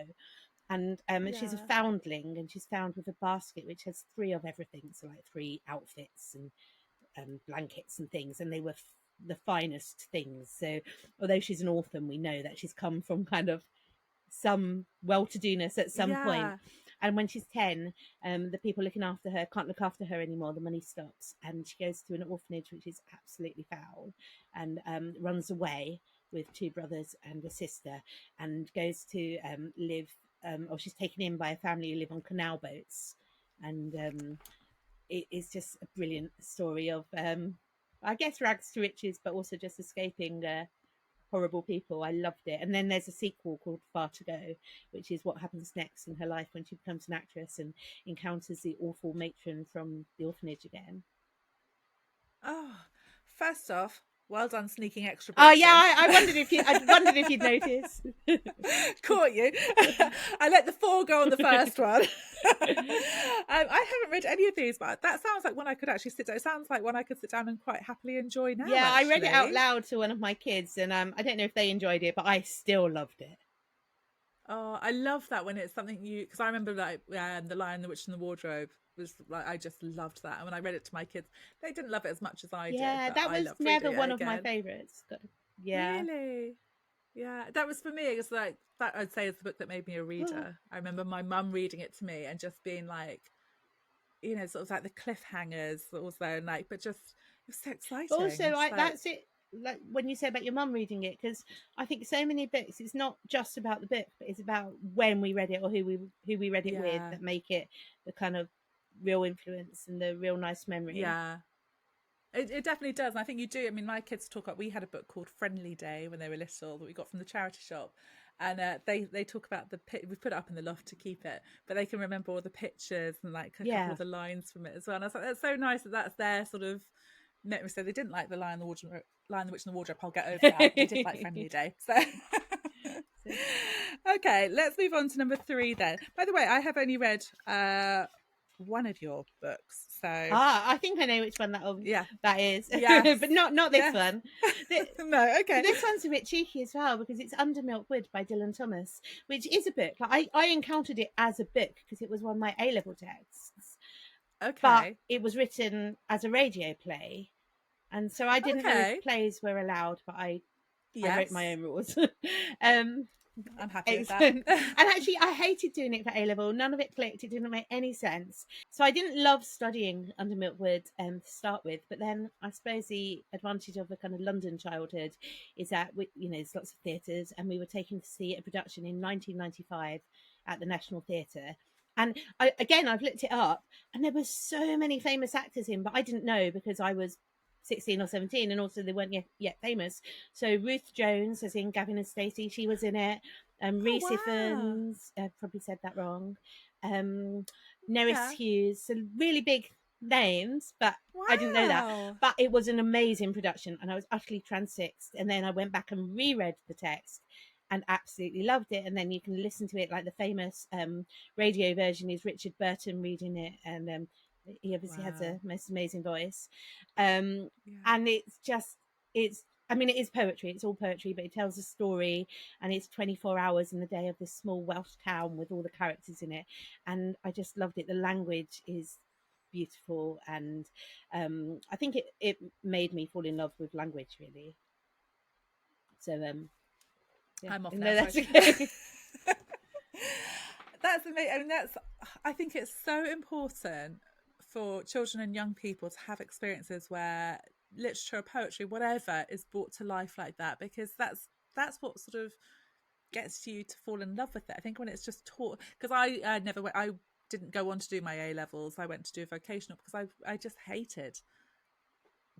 S2: And she's a foundling, and she's found with a basket which has 3 of everything, so like 3 outfits and blankets and things, and they were the finest things. So although she's an orphan, we know that she's come from kind of some well-to-do-ness at some point. And when she's 10, the people looking after her can't look after her anymore. The money stops, and she goes to an orphanage which is absolutely foul, and runs away with 2 brothers and a sister, and goes to live. Or she's taken in by a family who live on canal boats, and it is just a brilliant story of, I guess, rags to riches, but also just escaping horrible people. I loved it. And then there's a sequel called Far to Go, which is what happens next in her life when she becomes an actress and encounters the awful matron from the orphanage again.
S1: Oh, first off, well done sneaking extra books.
S2: Oh yeah, I wondered if you'd notice.
S1: Caught you. I let the 4 go on the first one. I haven't read any of these, but that sounds like one I could actually sit down. It sounds like one I could sit down and quite happily enjoy now.
S2: Yeah,
S1: actually.
S2: I read it out loud to one of my kids, and I don't know if they enjoyed it, but I still loved it.
S1: Oh, I love that when it's something because I remember like The Lion, the Witch and the Wardrobe was like, I just loved that, and when I read it to my kids, they didn't love it as much as I did.
S2: Yeah, that was never one of my favourites. Yeah,
S1: really. Yeah, that was for me. It was like that. I'd say is the book that made me a reader. I remember my mum reading it to me and just being like, sort of like the cliffhangers also, and like, but just it was so exciting.
S2: Also, that's it. Like when you say about your mum reading it, because I think so many books, it's not just about the book, but it's about when we read it or who we read it with that make it the kind of real influence and the real nice memory.
S1: Yeah. It definitely does. And I think you do. I mean, my kids talk about, we had a book called Friendly Day when they were little that we got from the charity shop. And they talk about we put it up in the loft to keep it, but they can remember all the pictures and like a couple of the lines from it as well. And I was like, that's so nice that's their sort of memory. So they didn't like The Lion, the Witch and the Wardrobe. I'll get over that. They did like Friendly Day. So okay, let's move on to number 3 then. By the way, I have only read one of your books, so
S2: I think I know which one that is.
S1: Yes.
S2: But not this one.
S1: No, okay.
S2: This one's a bit cheeky as well because it's Under Milk Wood by Dylan Thomas, which is a book. Like I encountered it as a book because it was one of my A-level texts.
S1: Okay.
S2: But it was written as a radio play, and so I didn't know if plays were allowed, but I wrote my own rules.
S1: I'm happy with that.
S2: And actually, I hated doing it for A-level. None of it clicked. It didn't make any sense. So I didn't love studying Under Milk Wood to start with. But then I suppose the advantage of a kind of London childhood is that, there's lots of theatres, and we were taken to see a production in 1995 at the National Theatre. And I've looked it up, and there were so many famous actors in, but I didn't know because I was 16 or 17, and also they weren't yet famous. So Ruth Jones, as in Gavin and Stacey, she was in it. Rhys Ifans, I probably said that wrong. Nerys Hughes, so really big names, but I didn't know that. But it was an amazing production, and I was utterly transfixed. And then I went back and reread the text and absolutely loved it. And then you can listen to it, like the famous radio version is Richard Burton reading it, and he obviously has a most amazing voice. And it's I mean, it is poetry. It's all poetry, but it tells a story, and it's 24 hours in the day of this small Welsh town with all the characters in it. And I just loved it. The language is beautiful, and I think it made me fall in love with language, really. So yeah,
S1: I'm off
S2: no,
S1: now.
S2: that's
S1: Sorry.
S2: okay.
S1: That's amazing. I mean, I think it's so important for children and young people to have experiences where literature or poetry, whatever, is brought to life like that, because that's what sort of gets you to fall in love with it. I think when it's just taught, because I didn't go on to do my A levels. I went to do a vocational because I just hated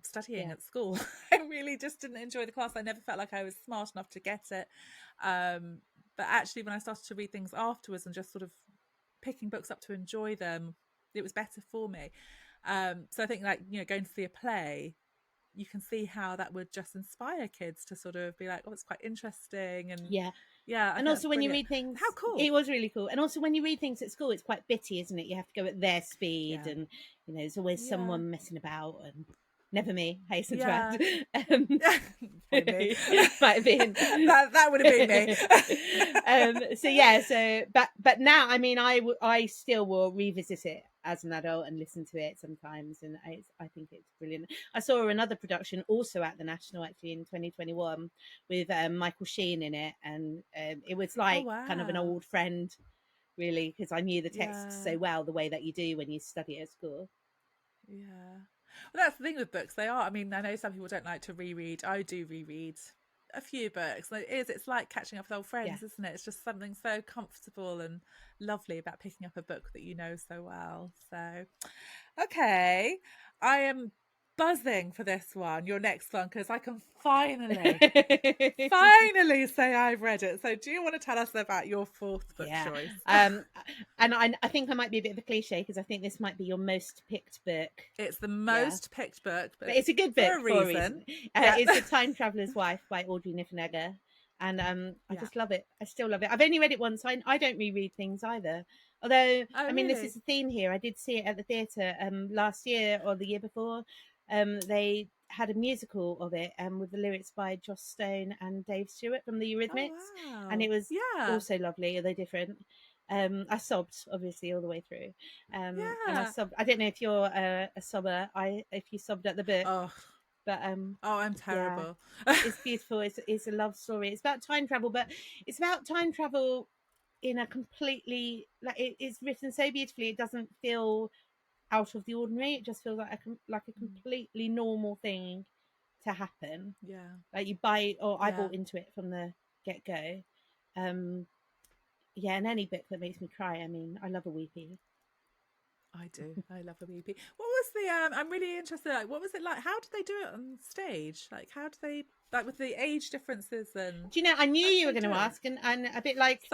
S1: studying
S2: Yeah.
S1: at school. I really just didn't enjoy the class. I never felt like I was smart enough to get it. But actually, when I started to read things afterwards and just sort of picking books up to enjoy them, it was better for me. So I think, like, going to see a play, you can see how that would just inspire kids to sort of be like, oh, it's quite interesting. And I
S2: and
S1: think
S2: also
S1: that's
S2: when
S1: brilliant.
S2: you read things,
S1: How cool.
S2: it was really cool. And also when you read things at school, it's quite bitty, isn't it? You have to go at their speed, and there's always someone messing about, and never me, hasten to add.
S1: Might
S2: have been
S1: that would have been
S2: me. But now, I mean, I still will revisit it as an adult and listen to it sometimes, and I think it's brilliant. I saw another production also at the National, actually, in 2021 with Michael Sheen in it, and it was like kind of an old friend, really, because I knew the text so well, the way that you do when you study at school.
S1: Well, that's the thing with books. They are, I mean, I know some people don't like to reread. I do reread a few books. It's like catching up with old friends, isn't it? It's just something so comfortable and lovely about picking up a book that you know so well. So, okay, I am buzzing for this one, your next one, because I can finally say I've read it. So do you want to tell us about your fourth book choice?
S2: And I think I might be a bit of a cliche, because I think this might be your most picked book.
S1: It's the most picked book,
S2: but it's a good book for a reason. It's The Time Traveller's Wife by Audrey Niffenegger, and I just love it. I still love it. I've only read it once. I don't reread things either. Although, I mean, this is a theme here. I did see it at the theatre last year or the year before. They had a musical of it with the lyrics by Joss Stone and Dave Stewart from the Eurythmics. And it was also lovely, although different. I sobbed, obviously, all the way through. And I sobbed. I don't know if you're a sobber. If you sobbed at the book. But
S1: I'm terrible.
S2: It's beautiful. It's a love story. It's about time travel, but it's about time travel in a completely, like, it's written so beautifully. It doesn't feel out of the ordinary. It just feels like a completely normal thing to happen. Like I bought into it from the get-go. And any book that makes me cry. I mean, I love a weepy.
S1: I do. I love a weepy. What was the I'm really interested, like, what was it like? How did they do it on stage? Like, how do they, like, with the age differences? And
S2: do you know, I knew you were going to ask, and a bit like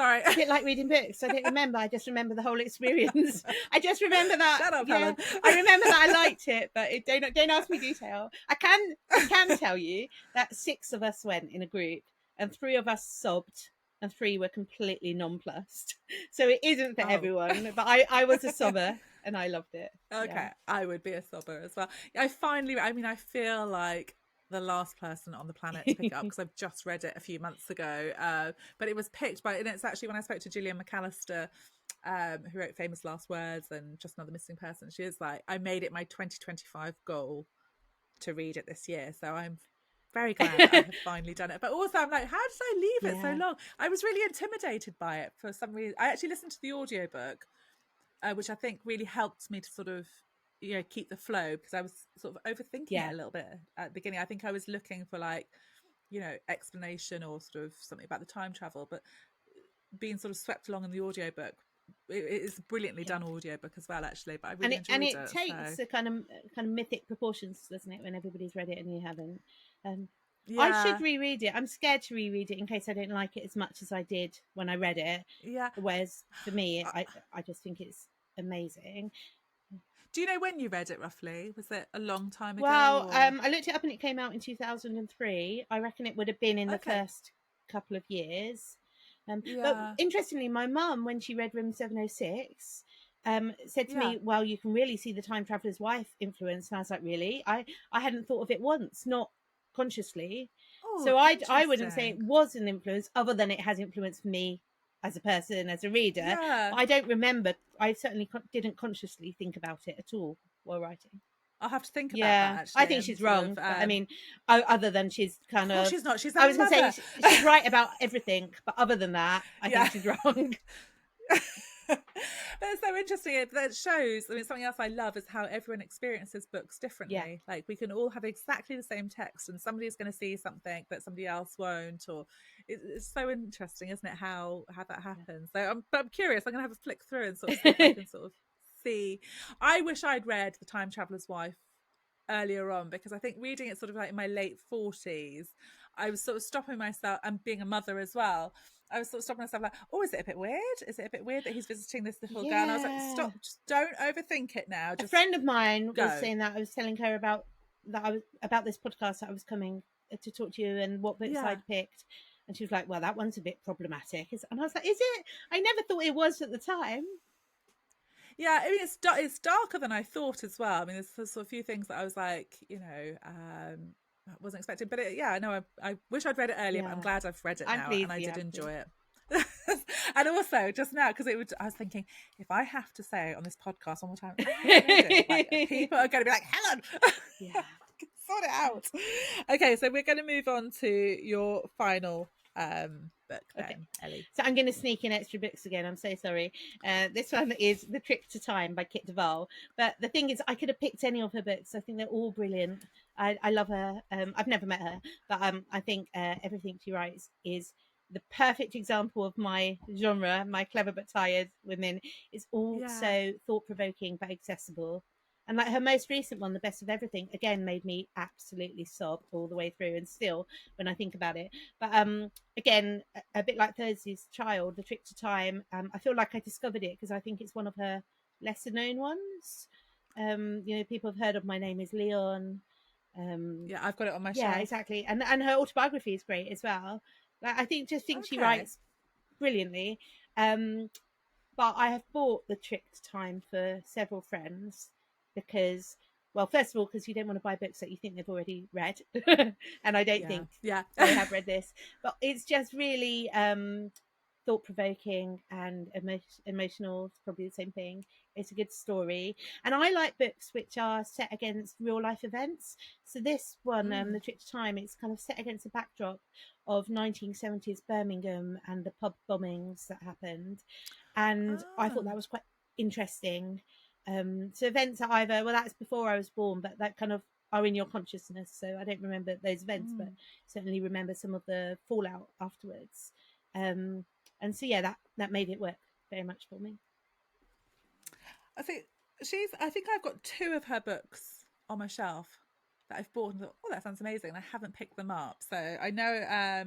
S2: reading books. I don't remember. I just remember the whole experience. I just remember that.
S1: Shut up, Helen.
S2: I remember that I liked it, but don't ask me detail. I can tell you that 6 of us went in a group, and 3 of us sobbed, and 3 were completely nonplussed. So it isn't for everyone, but I was a sobber. And I loved it.
S1: Okay, I would be a sobber as well. I feel like the last person on the planet to pick it up, because I've just read it a few months ago. But it was picked by, and it's actually when I spoke to Gillian McAllister, who wrote Famous Last Words and Just Another Missing Person. She was like, I made it my 2025 goal to read it this year. So I'm very glad that I have finally done it. But also I'm like, how did I leave it so long? I was really intimidated by it for some reason. I actually listened to the audiobook, which I think really helped me to sort of, keep the flow, because I was sort of overthinking it a little bit at the beginning. I think I was looking for, like, explanation or sort of something about the time travel, but being sort of swept along in the audiobook, it is brilliantly done audiobook as well, actually. But I really enjoyed it.
S2: And it takes a kind of mythic proportions, doesn't it, when everybody's read it and you haven't. I should reread it. I'm scared to reread it in case I don't like it as much as I did when I read it. Whereas for me, I just think it's amazing.
S1: Do you know when you read it roughly? Was it a long time ago?
S2: Well, I looked it up and it came out in 2003. I reckon it would have been in the first couple of years. But interestingly, my mum, when she read Room 706, said to me, well, you can really see the Time Traveller's Wife influence. And I was like, really? I hadn't thought of it once, not consciously. So I wouldn't say it was an influence, other than it has influenced me as a person, as a reader.
S1: Yeah.
S2: But I don't remember. I certainly didn't consciously think about it at all while writing.
S1: I'll have to think about that, actually.
S2: I think she's wrong. But, I mean, other than she's kind of...
S1: she's not. She's
S2: I was going to say she's right about everything, but other than that, I think she's wrong.
S1: But it's so interesting. That shows, I mean, something else I love is how everyone experiences books differently.
S2: Yeah.
S1: Like, we can all have exactly the same text and somebody's going to see something that somebody else won't, or it's so interesting, isn't it, how that happens. So I'm curious. I'm going to have a flick through and sort of see if I can sort of see. I wish I'd read The Time Traveller's Wife earlier on, because I think reading it sort of like in my late 40s, I was sort of stopping myself, and being a mother as well, I was sort of stopping myself like, oh, is it a bit weird? Is it a bit weird that he's visiting this little girl? And I was like, stop, just don't overthink it now. Just
S2: a friend of mine was saying that. I was telling her about this podcast that I was coming to talk to you and what books I'd picked. And she was like, well, that one's a bit problematic. And I was like, is it? I never thought it was at the time.
S1: Yeah, I mean, it's darker than I thought as well. I mean, there's sort of a few things that I was like, I wasn't expecting. But I wish I'd read it earlier, but I'm glad I've read it now, and I did enjoy it. And also, just now, because I was thinking, if I have to say on this podcast one more time, people are going to be like, Helen, sort it out. Okay, so we're going to move on to your final book then, Ellie.
S2: So I'm going to sneak in extra books again. I'm so sorry. This one is The Trick to Time by Kit Duvall. But the thing is, I could have picked any of her books. I think they're all brilliant. I love her. I've never met her, but I think everything she writes is the perfect example of my genre, my clever but tired women. It's all so thought-provoking but accessible. And like her most recent one, The Best of Everything, again, made me absolutely sob all the way through, and still when I think about it. But again, a bit like Thursday's Child, The Trick to Time, I feel like I discovered it because I think it's one of her lesser known ones. People have heard of My Name is Leon.
S1: I've got it on my shelf.
S2: Yeah, exactly. And her autobiography is great as well. Like, I think she writes brilliantly. But I have bought The Trick to Time for several friends because, well, first of all, because you don't want to buy books that you think they've already read. And I don't think they have read this. But it's just really thought-provoking and emotional. It's probably the same thing. It's a good story. And I like books which are set against real-life events. So this one, The Trick to Time, it's kind of set against a backdrop of 1970s Birmingham and the pub bombings that happened. And I thought that was quite interesting. So events are either, well, that's before I was born, but that kind of are in your consciousness. So I don't remember those events, but certainly remember some of the fallout afterwards. And so, that made it work very much for me.
S1: I think I've got 2 of her books on my shelf that I've bought and thought, oh, that sounds amazing. And I haven't picked them up. So I know,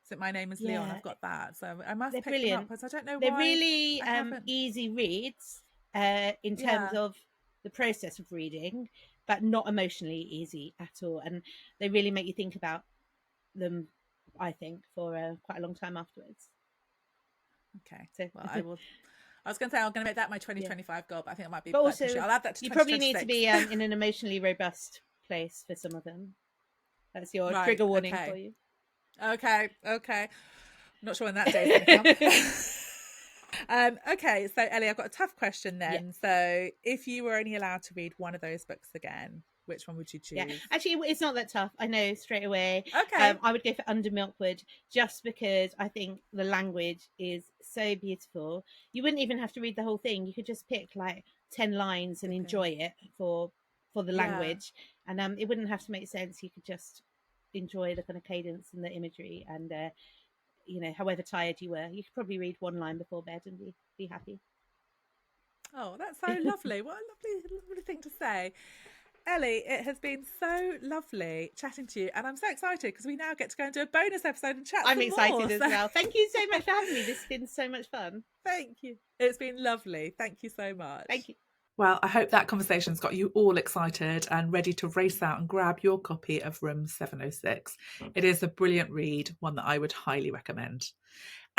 S1: so My Name is Leon. I've got that. So I must pick them up because I don't know why.
S2: They're really easy reads in terms of the process of reading, but not emotionally easy at all. And they really make you think about them, I think, for quite a long time afterwards.
S1: Okay. So, well, I was going to say I'm going to make that my 2025 goal, but I think it might be.
S2: But also,
S1: I'll add that to 2026.
S2: You probably need to be in an emotionally robust place for some of them. That's your trigger warning for you.
S1: Okay. Not sure when that day is going to come. Okay, so Ellie, I've got a tough question then. So if you were only allowed to read one of those books again, which one would you choose?
S2: Actually, it's not that tough. I know straight away.
S1: Okay.
S2: I would go for Under Milkwood, just because I think the language is so beautiful. You wouldn't even have to read the whole thing. You could just pick like 10 lines and enjoy it for the language. And it wouldn't have to make sense. You could just enjoy the kind of cadence and the imagery. And, however tired you were, you could probably read one line before bed and be happy.
S1: Oh, that's so lovely. What a lovely thing to say. Ellie, it has been so lovely chatting to you, and I'm so excited because we now get to go and do a bonus episode and chat.
S2: I'm excited as well. Thank you so much for having me. This has been so much fun.
S1: Thank you. It's been lovely. Thank you so much.
S2: Thank you.
S1: Well, I hope that conversation's got you all excited and ready to race out and grab your copy of Room 706. It is a brilliant read, one that I would highly recommend.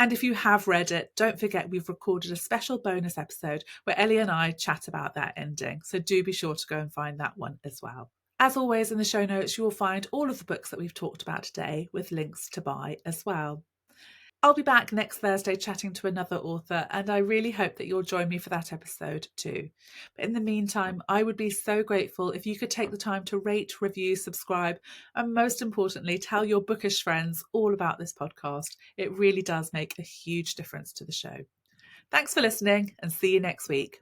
S1: And if you have read it, don't forget we've recorded a special bonus episode where Ellie and I chat about that ending. So do be sure to go and find that one as well. As always, in the show notes, you will find all of the books that we've talked about today with links to buy as well. I'll be back next Thursday chatting to another author, and I really hope that you'll join me for that episode too. But in the meantime, I would be so grateful if you could take the time to rate, review, subscribe, and most importantly, tell your bookish friends all about this podcast. It really does make a huge difference to the show. Thanks for listening, and see you next week.